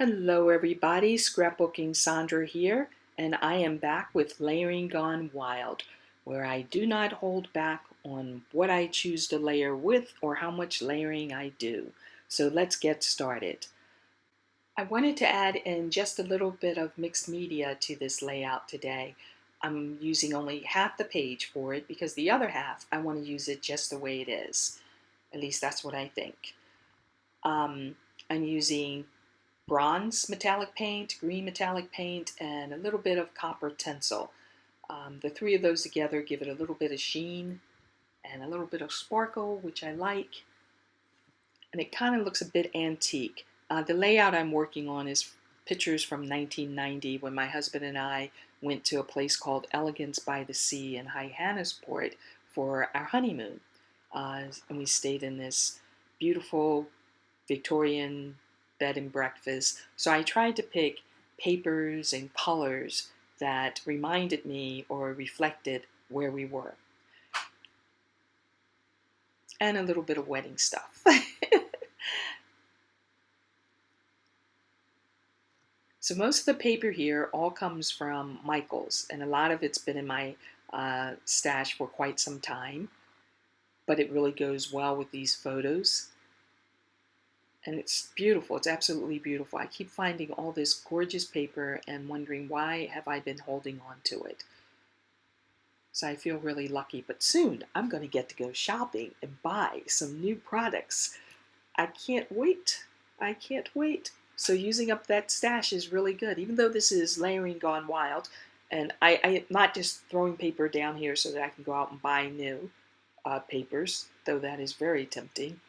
Hello everybody, Scrapbooking Saundra here, and I am back with Layering Gone Wild, where I do not hold back on what I choose to layer with or how much layering I do. So let's get started. I wanted to add in just a little bit of mixed media to this layout today. I'm using only half the page for it because the other half I want to use it just the way it is. At least that's what I think. I'm using bronze metallic paint, green metallic paint, and a little bit of copper tinsel. The three of those together give it a little bit of sheen and a little bit of sparkle, which I like. And it kind of looks a bit antique. The layout I'm working on is pictures from 1990 when my husband and I went to a place called Elegance by the Sea in Johannesburg for our honeymoon. And we stayed in this beautiful Victorian bed and breakfast. So I tried to pick papers and colors that reminded me or reflected where we were. And a little bit of wedding stuff. So most of the paper here all comes from Michael's, and a lot of it's been in my stash for quite some time, but it really goes well with these photos. And it's beautiful. It's absolutely beautiful. I keep finding all this gorgeous paper and wondering why have I been holding on to it. So I feel really lucky. But soon I'm going to get to go shopping and buy some new products. I can't wait. I can't wait. So using up that stash is really good. Even though this is layering gone wild, and I'm not just throwing paper down here so that I can go out and buy new papers, though that is very tempting.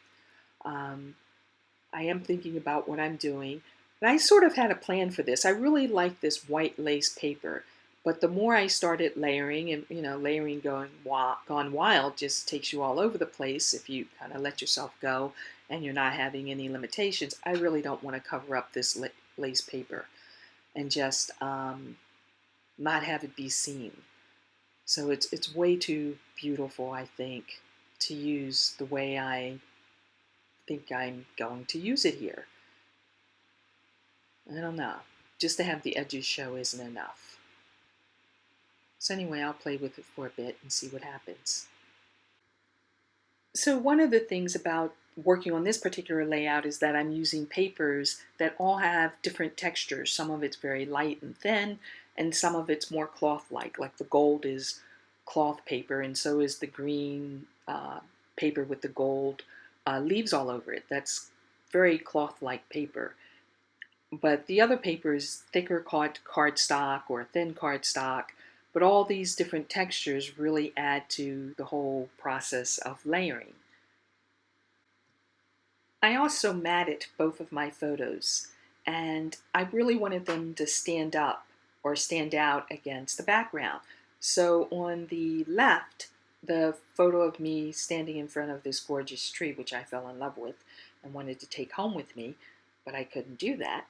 I am thinking about what I'm doing. And I sort of had a plan for this. I really like this white lace paper. But the more I started layering, and layering gone wild just takes you all over the place if you kind of let yourself go and you're not having any limitations. I really don't want to cover up this lace paper and just not have it be seen. So it's way too beautiful, I think, to use the way I think I'm going to use it here. I don't know. Just to have the edges show isn't enough. So anyway, I'll play with it for a bit and see what happens. So one of the things about working on this particular layout is that I'm using papers that all have different textures. Some of it's very light and thin, and some of it's more cloth-like. Like the gold is cloth paper, and so is the green paper with the gold leaves all over it. That's very cloth-like paper. But the other paper is thicker cardstock or thin cardstock. But all these different textures really add to the whole process of layering. I also matted both of my photos, and I really wanted them to stand up or stand out against the background. So on the left, the photo of me standing in front of this gorgeous tree, which I fell in love with and wanted to take home with me, but I couldn't do that.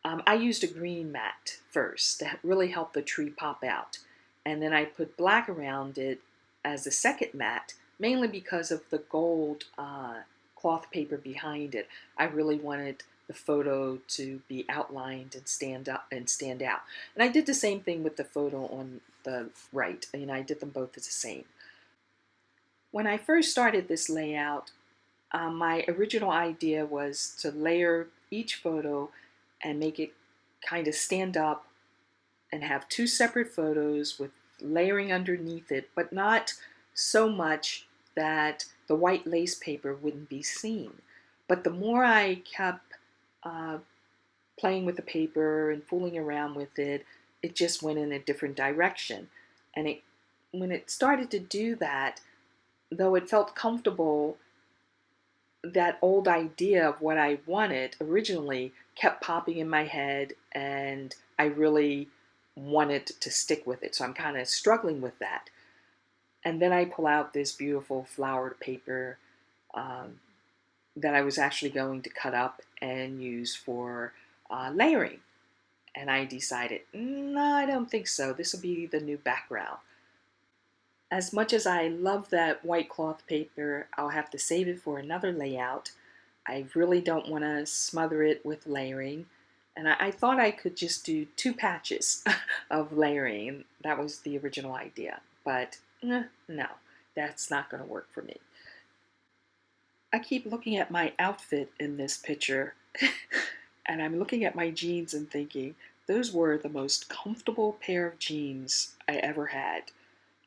I used a green mat first that really helped the tree pop out. And then I put black around it as a second mat, mainly because of the gold cloth paper behind it. I really wanted the photo to be outlined and stand out. And I did the same thing with the photo on the right. I did them both as the same. When I first started this layout, my original idea was to layer each photo and make it kind of stand up and have two separate photos with layering underneath it, but not so much that the white lace paper wouldn't be seen. But the more I kept playing with the paper and fooling around with it, it just went in a different direction. And when it started to do that, though it felt comfortable, that old idea of what I wanted originally kept popping in my head, and I really wanted to stick with it. So I'm kind of struggling with that. And then I pull out this beautiful flowered paper that I was actually going to cut up and use for layering. And I decided, no, I don't think so. This will be the new background. As much as I love that white cloth paper, I'll have to save it for another layout. I really don't want to smother it with layering. And I thought I could just do 2 patches of layering. That was the original idea. But no, that's not going to work for me. I keep looking at my outfit in this picture, and I'm looking at my jeans and thinking, those were the most comfortable pair of jeans I ever had.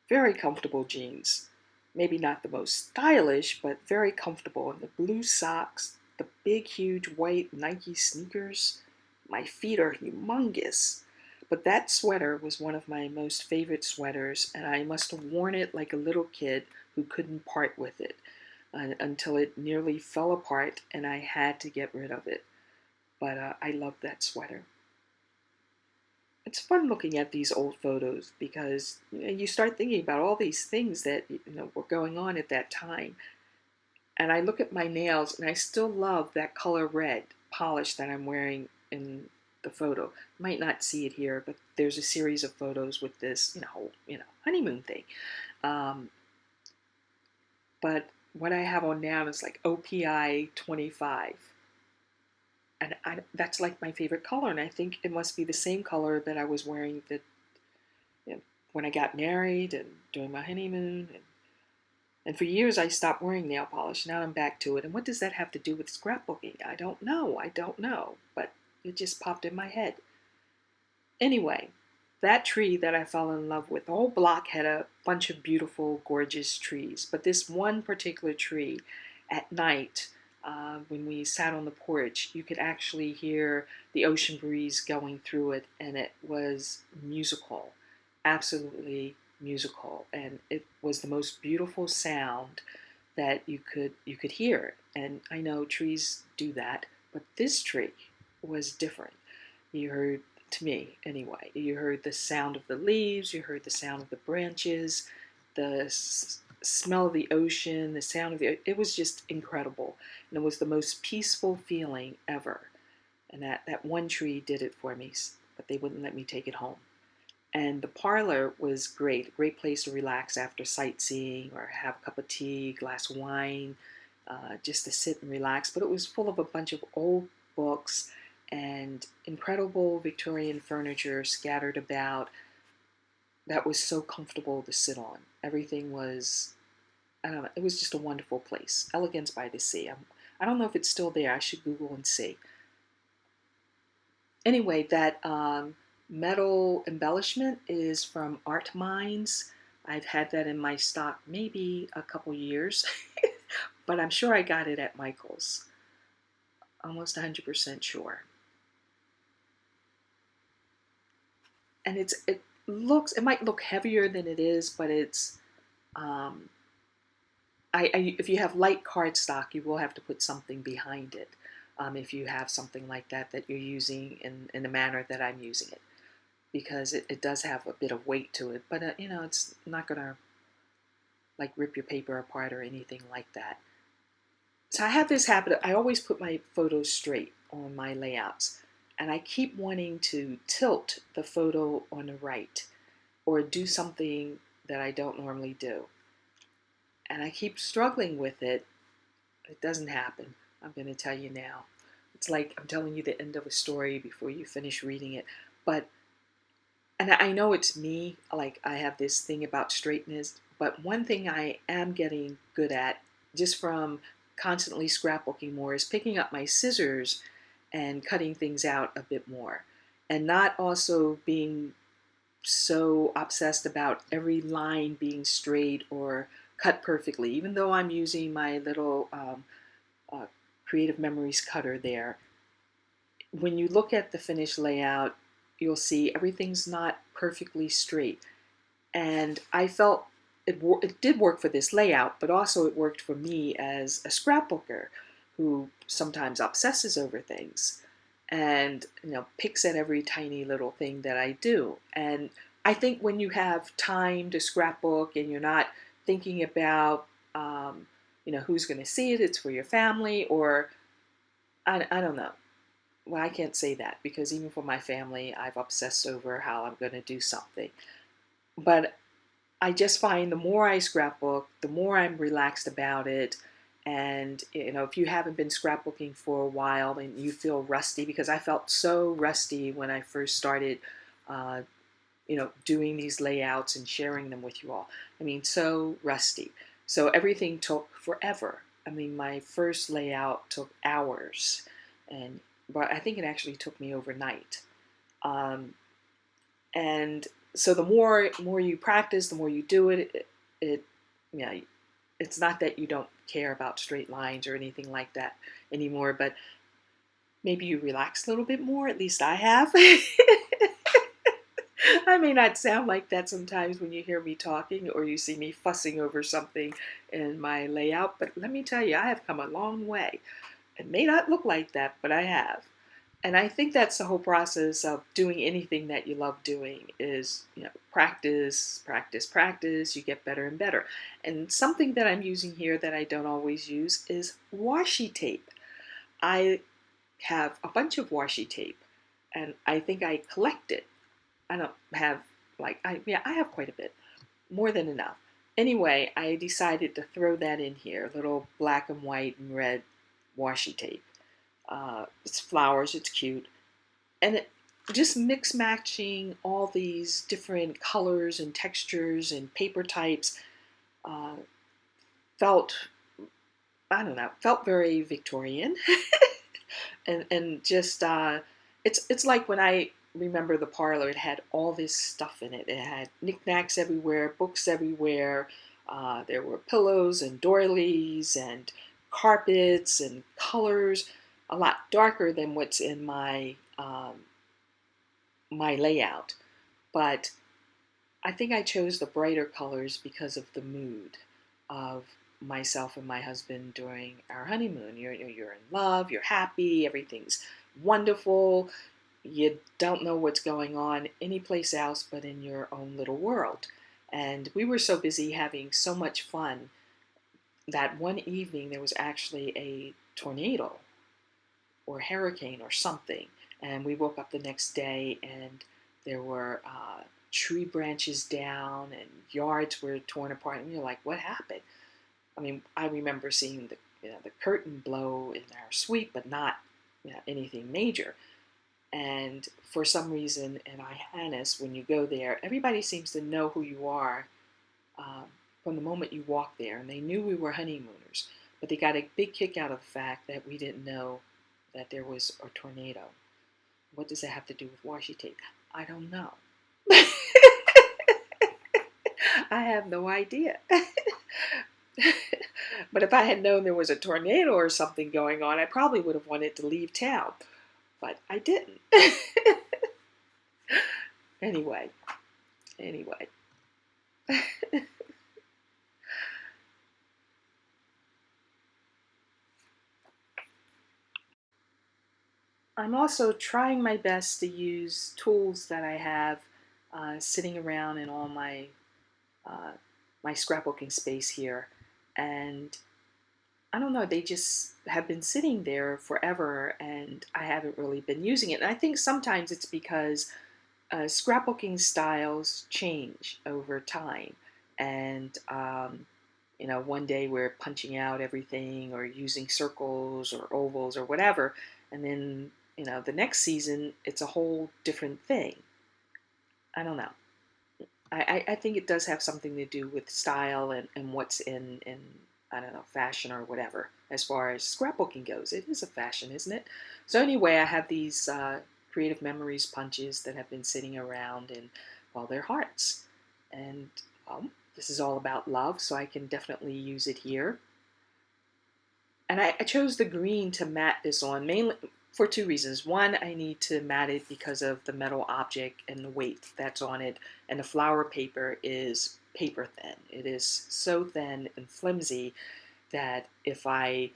Very comfortable jeans. Maybe not the most stylish, but very comfortable. And the blue socks, the big, huge white Nike sneakers. My feet are humongous. But that sweater was one of my most favorite sweaters, and I must have worn it like a little kid who couldn't part with it until it nearly fell apart and I had to get rid of it. But I love that sweater. It's fun looking at these old photos because you start thinking about all these things that were going on at that time. And I look at my nails and I still love that color red polish that I'm wearing in the photo. Might not see it here, but there's a series of photos with this, honeymoon thing. Um, but what I have on now is like OPI 25. And that's like my favorite color, and I think it must be the same color that I was wearing when I got married and during my honeymoon. And for years I stopped wearing nail polish. Now I'm back to it. And what does that have to do with scrapbooking? I don't know. But it just popped in my head. Anyway, that tree that I fell in love with, the whole block had a bunch of beautiful, gorgeous trees. But this one particular tree, at night, when we sat on the porch, you could actually hear the ocean breeze going through it, and it was musical, absolutely musical, and it was the most beautiful sound that you could hear. And I know trees do that, but this tree was different. You heard, to me anyway, you heard the sound of the leaves, you heard the sound of the branches, the smell of the ocean, the sound of it was just incredible. And it was the most peaceful feeling ever. And that one tree did it for me, but they wouldn't let me take it home. And the parlor was great, a great place to relax after sightseeing or have a cup of tea, glass of wine, just to sit and relax. But it was full of a bunch of old books and incredible Victorian furniture scattered about that was so comfortable to sit on. Everything was, I don't know, it was just a wonderful place. Elegance by the Sea. I don't know if it's still there. I should Google and see. Anyway, that metal embellishment is from Art Minds. I've had that in my stock maybe a couple years, but I'm sure I got it at Michael's. Almost 100% sure. And it might look heavier than it is, but it's um, if you have light cardstock, you will have to put something behind it. If you have something like that you're using in the manner that I'm using it, because it does have a bit of weight to it, but it's not gonna like rip your paper apart or anything like that. So I have this habit. I always put my photos straight on my layouts, and I keep wanting to tilt the photo on the right or do something that I don't normally do. And I keep struggling with it. It doesn't happen. I'm going to tell you now. It's like I'm telling you the end of a story before you finish reading it. And I know it's me, like I have this thing about straightness, but one thing I am getting good at, just from constantly scrapbooking more, is picking up my scissors and cutting things out a bit more. And not also being so obsessed about every line being straight or cut perfectly, even though I'm using my little uh, Creative Memories cutter there. When you look at the finished layout, you'll see everything's not perfectly straight. And I felt it did work for this layout, but also it worked for me as a scrapbooker who sometimes obsesses over things and picks at every tiny little thing that I do. And I think when you have time to scrapbook and you're not thinking about who's going to see it, it's for your family, or I don't know. Well, I can't say that because even for my family, I've obsessed over how I'm going to do something. But I just find the more I scrapbook, the more I'm relaxed about it, And if you haven't been scrapbooking for a while and you feel rusty, because I felt so rusty when I first started, uh, doing these layouts and sharing them with you all. I mean, so rusty. So everything took forever. I mean, my first layout took hours, but I think it actually took me overnight. Um, and so the more you practice, the more you do it it's not that you don't care about straight lines or anything like that anymore, but maybe you relax a little bit more. At least I have. I may not sound like that sometimes when you hear me talking or you see me fussing over something in my layout, but let me tell you, I have come a long way. It may not look like that, but I have. And I think that's the whole process of doing anything that you love doing is, practice, practice, practice. You get better and better. And something that I'm using here that I don't always use is washi tape. I have a bunch of washi tape, and I think I collect it. I don't have I have quite a bit, more than enough. Anyway, I decided to throw that in here, little black and white and red washi tape. It's flowers, it's cute. And just mix matching all these different colors and textures and paper types uh, felt, I don't know, felt very Victorian. and just, it's like when I remember the parlor, it had all this stuff in it. It had knickknacks everywhere, books everywhere. There were pillows and doilies and carpets and colors, a lot darker than what's in my layout. But I think I chose the brighter colors because of the mood of myself and my husband during our honeymoon. You're in love, you're happy, everything's wonderful. You don't know what's going on anyplace else but in your own little world. And we were so busy having so much fun that one evening there was actually a tornado or hurricane or something. And we woke up the next day and there were tree branches down and yards were torn apart. And we were like, what happened? I mean, I remember seeing the curtain blow in our suite, but not anything major. And for some reason in Hyannis, when you go there, everybody seems to know who you are um, from the moment you walk there. And they knew we were honeymooners, but they got a big kick out of the fact that we didn't know that there was a tornado. What does that have to do with washi tape? I don't know. I have no idea. But if I had known there was a tornado or something going on, I probably would have wanted to leave town. But I didn't. Anyway. I'm also trying my best to use tools that I have sitting around in all uh, my scrapbooking space here. And I don't know, they just have been sitting there forever and I haven't really been using it. And I think sometimes it's because scrapbooking styles change over time. And, one day we're punching out everything or using circles or ovals or whatever. And then, the next season, it's a whole different thing. I don't know. I think it does have something to do with style and what's in I don't know, fashion or whatever. As far as scrapbooking goes, it is a fashion, isn't it? So anyway, I have these creative memories punches that have been sitting around, and well, they're hearts. And this is all about love, so I can definitely use it here. And I chose the green to mat this on mainly for two reasons. One, I need to mat it because of the metal object and the weight that's on it. And the flower paper is paper thin. It is so thin and flimsy that if I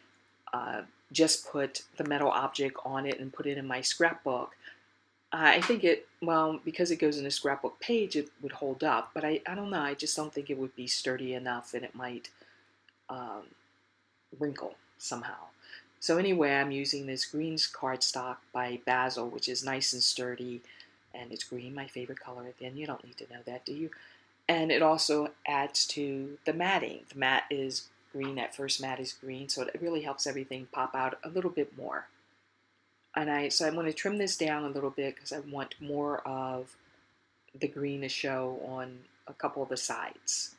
just put the metal object on it and put it in my scrapbook, I think because it goes in a scrapbook page, it would hold up. But I don't know. I just don't think it would be sturdy enough and it might um, wrinkle somehow. So anyway, I'm using this green cardstock by Basil, which is nice and sturdy, and it's green, my favorite color. Again, you don't need to know that, do you? And it also adds to the matting. The mat is green, that first mat is green, so it really helps everything pop out a little bit more. And so I'm going to trim this down a little bit because I want more of the green to show on a couple of the sides.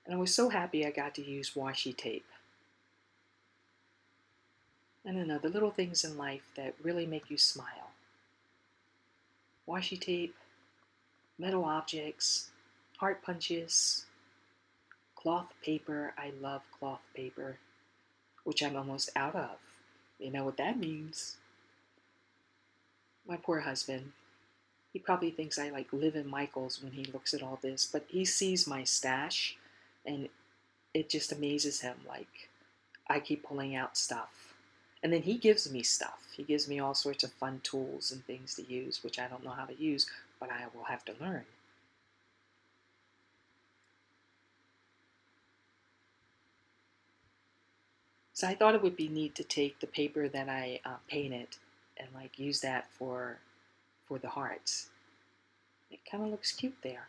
And I was so happy I got to use washi tape. I don't know, the little things in life that really make you smile. Washi tape, metal objects, heart punches, cloth paper. I love cloth paper, which I'm almost out of. You know what that means. My poor husband, he probably thinks I like live in Michael's when he looks at all this, but he sees my stash and it just amazes him. Like, I keep pulling out stuff. And then he gives me stuff. He gives me all sorts of fun tools and things to use, which I don't know how to use, but I will have to learn. So I thought it would be neat to take the paper that I painted and like use that for the hearts. It kind of looks cute there.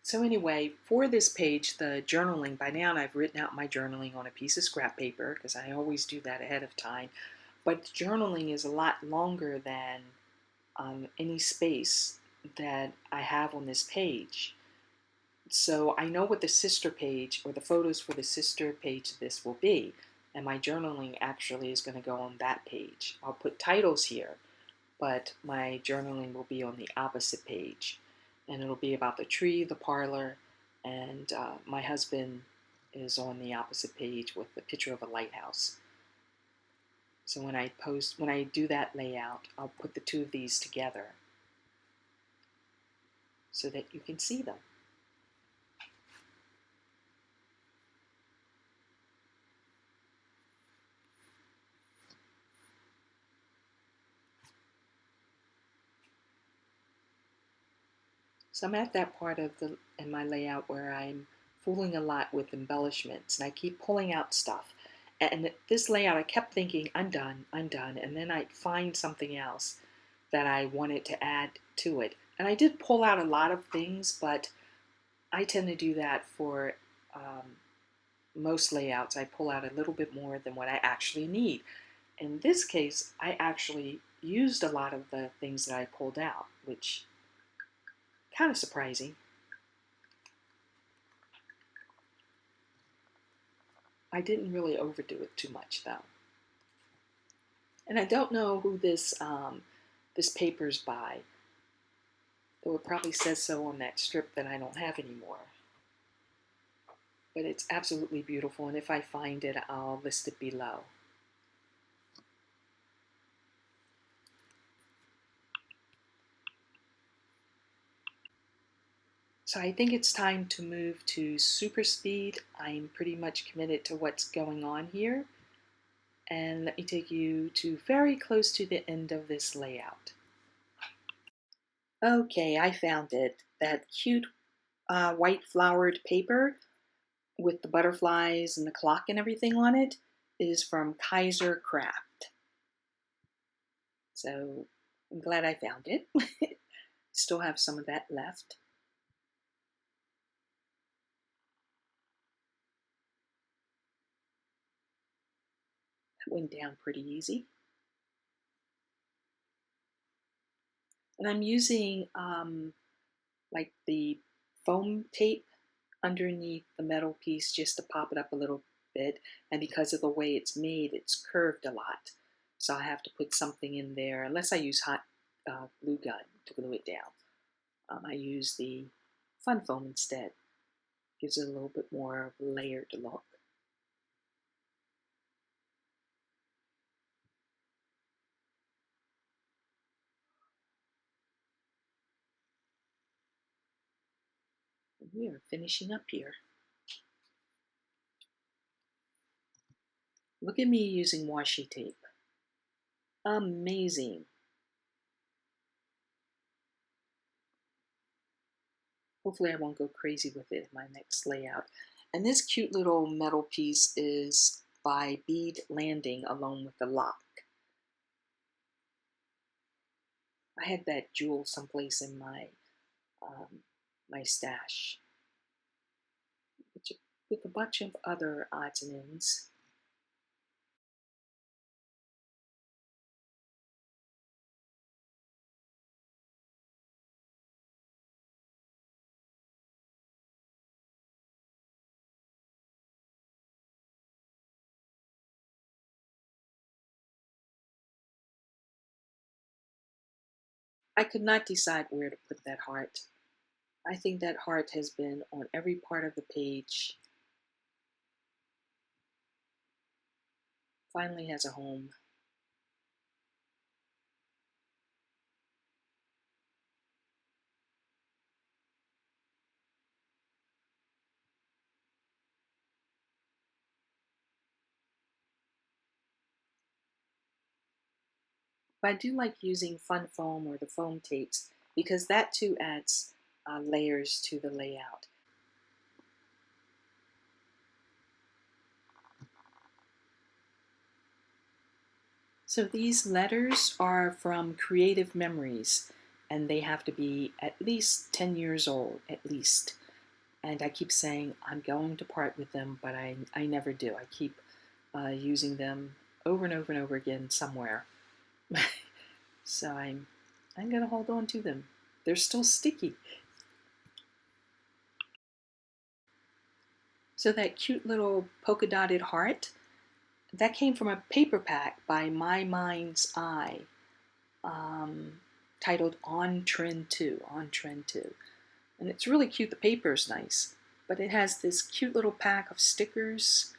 So anyway, for this page, the journaling, by now I've written out my journaling on a piece of scrap paper because I always do that ahead of time. But journaling is a lot longer than any space that I have on this page. So I know what the sister page or the photos for the sister page of this will be. And my journaling actually is going to go on that page. I'll put titles here, but my journaling will be on the opposite page. And it'll be about the tree, the parlor, and my husband is on the opposite page with the picture of a lighthouse. So when I do that layout, I'll put the two of these together so that you can see them. So I'm at that part in my layout where I'm fooling a lot with embellishments and I keep pulling out stuff. And this layout, I kept thinking, I'm done, and then I'd find something else that I wanted to add to it. And I did pull out a lot of things, but I tend to do that for most layouts. I pull out a little bit more than what I actually need. In this case, I actually used a lot of the things that I pulled out, which kind of surprising. I didn't really overdo it too much though. And I don't know who this paper's by. Though it probably says so on that strip that I don't have anymore. But it's absolutely beautiful, and if I find it, I'll list it below. So I think it's time to move to super speed. I'm pretty much committed to what's going on here. And let me take you to very close to the end of this layout. Okay, I found it. That cute white flowered paper with the butterflies and the clock and everything on it is from Kaiser Craft. So I'm glad I found it. Still have some of that left. That went down pretty easy. And I'm using like the foam tape underneath the metal piece just to pop it up a little bit. And because of the way it's made, it's curved a lot. So I have to put something in there, unless I use hot glue gun to glue it down. I use the fun foam instead. Gives it a little bit more layered look. We are finishing up here. Look at me using washi tape. Amazing. Hopefully I won't go crazy with it in my next layout. And this cute little metal piece is by Bead Landing along with the lock. I had that jewel someplace in my stash, with a bunch of other odds and ends. I could not decide where to put that heart. I think that heart has been on every part of the page. Finally has a home. But I do like using fun foam or the foam tapes because that too adds layers to the layout. So these letters are from Creative Memories, and they have to be at least 10 years old, at least. And I keep saying I'm going to part with them, but I never do. I keep using them over and over and over again somewhere. So I'm going to hold on to them. They're still sticky. So that cute little polka dotted heart, that came from a paper pack by My Mind's Eye, titled On Trend 2, On Trend 2. And it's really cute. The paper is nice, but it has this cute little pack of stickers,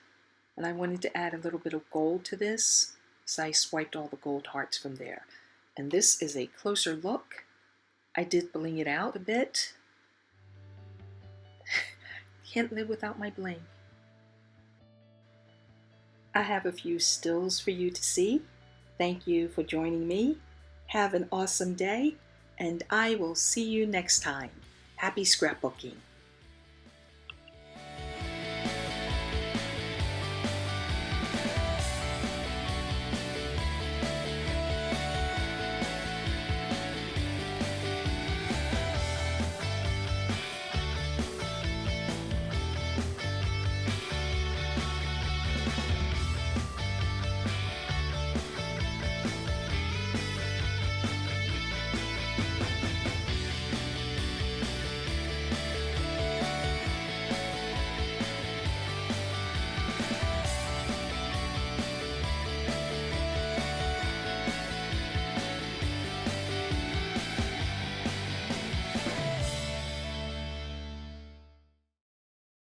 and I wanted to add a little bit of gold to this, so I swiped all the gold hearts from there. And this is a closer look. I did bling it out a bit. Can't live without my bling. I have a few stills for you to see. Thank you for joining me. Have an awesome day, and I will see you next time. Happy scrapbooking.